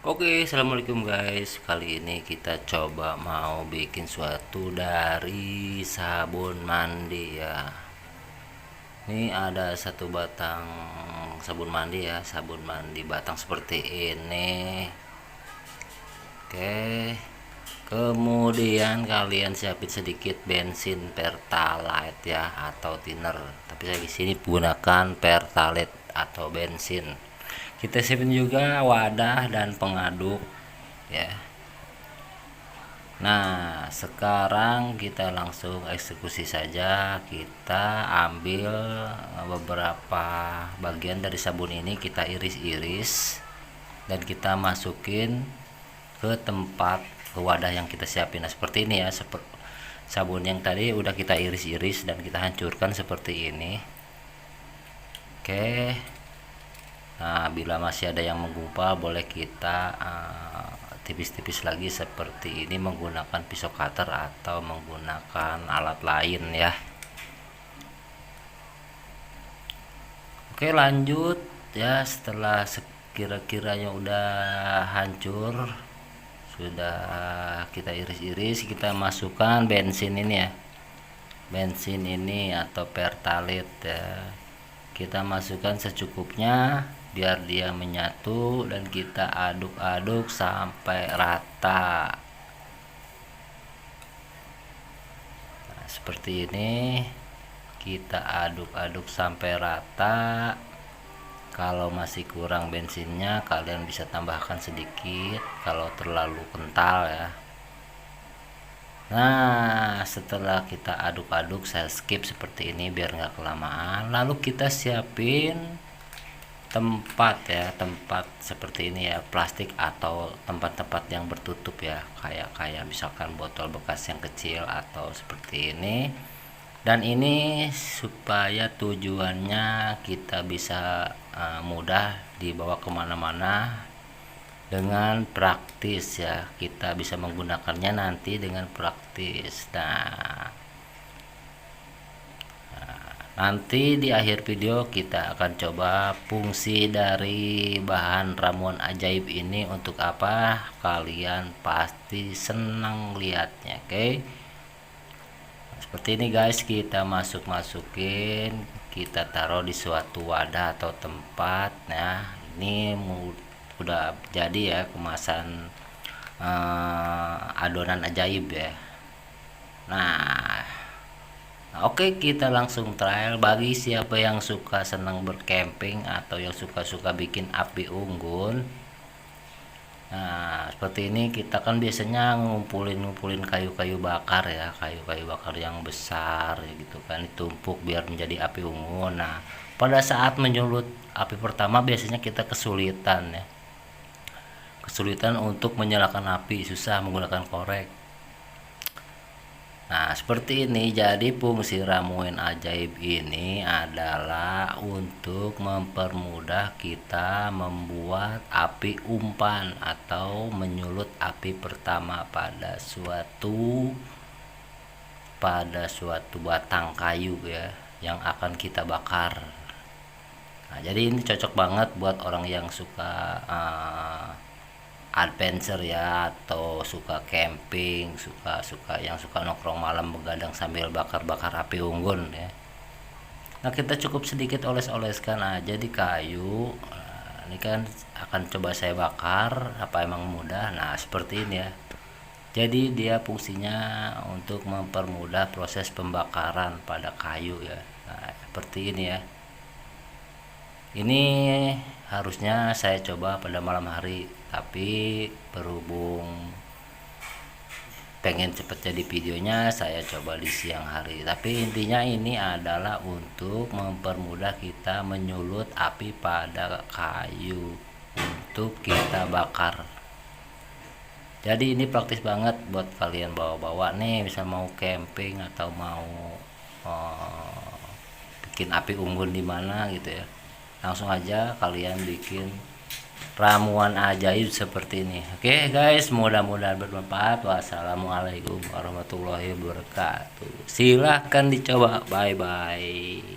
Oke, assalamualaikum guys. Kali ini kita coba mau bikin suatu dari sabun mandi ya. Ini ada satu batang sabun mandi ya, sabun mandi batang seperti ini. Oke, kemudian kalian siapin sedikit bensin pertalite ya, atau thinner. Tapi saya di sini gunakan pertalite atau bensin. Kita siapin juga wadah dan pengaduk ya. Nah, sekarang kita langsung eksekusi saja. Kita ambil beberapa bagian dari sabun ini, kita iris-iris dan kita masukin ke tempat, ke wadah yang kita siapin. Nah, seperti ini ya. Sabun yang tadi udah kita iris-iris dan kita hancurkan seperti ini. Oke. Nah, bila masih ada yang menggumpal, boleh kita tipis-tipis lagi seperti ini menggunakan pisau cutter atau menggunakan alat lain ya. Oke, lanjut ya. Setelah kira-kiranya udah hancur, sudah kita iris-iris, kita masukkan bensin ini ya, bensin ini atau pertalite ya. Kita masukkan secukupnya biar dia menyatu dan kita aduk-aduk sampai rata. Nah, seperti ini kita aduk-aduk sampai rata. Kalau masih kurang bensinnya, kalian bisa tambahkan sedikit kalau terlalu kental ya. Nah, setelah kita aduk-aduk, saya skip seperti ini biar nggak kelamaan. Lalu kita siapin tempat ya, tempat seperti ini ya, plastik atau tempat-tempat yang bertutup ya, kayak misalkan botol bekas yang kecil atau seperti ini. Dan ini supaya tujuannya kita bisa mudah dibawa kemana-mana dengan praktis ya, kita bisa menggunakannya nanti dengan praktis. Nanti di akhir video kita akan coba fungsi dari bahan ramuan ajaib ini untuk apa, kalian pasti senang lihatnya. Oke, seperti ini guys. Kita masukin, kita taruh di suatu wadah atau tempat. Nah, ini udah jadi ya kemasan adonan ajaib ya. Nah, oke, kita langsung trial. Bagi siapa yang suka senang bercamping atau yang suka-suka bikin api unggun, nah seperti ini, kita kan biasanya ngumpulin kayu-kayu bakar ya, kayu-kayu bakar yang besar ya, gitu kan, ditumpuk biar menjadi api unggun. Nah, pada saat menyulut api pertama biasanya kita kesulitan ya, kesulitan untuk menyalakan api, susah menggunakan korek. Nah, seperti ini. Jadi fungsi ramuan ajaib ini adalah untuk mempermudah kita membuat api umpan atau menyulut api pertama pada suatu batang kayu ya, yang akan kita bakar. Nah, jadi ini cocok banget buat orang yang suka adventure ya, atau suka camping, yang suka nongkrong malam begadang sambil bakar-bakar api unggun ya. Nah, kita cukup sedikit oles-oleskan aja di kayu. Nah, ini kan akan coba saya bakar, apa emang mudah. Nah, seperti ini ya. Jadi dia fungsinya untuk mempermudah proses pembakaran pada kayu ya. Nah, seperti ini ya. Ini harusnya saya coba pada malam hari, tapi berhubung pengen cepet jadi videonya, saya coba di siang hari. Tapi intinya ini adalah untuk mempermudah kita menyulut api pada kayu untuk kita bakar. Jadi ini praktis banget buat kalian bawa-bawa nih, bisa mau camping atau mau bikin api unggun di mana gitu ya. Langsung aja kalian bikin ramuan ajaib seperti ini. Oke guys, mudah-mudahan bermanfaat. Wassalamualaikum warahmatullahi wabarakatuh. Silahkan dicoba. Bye bye.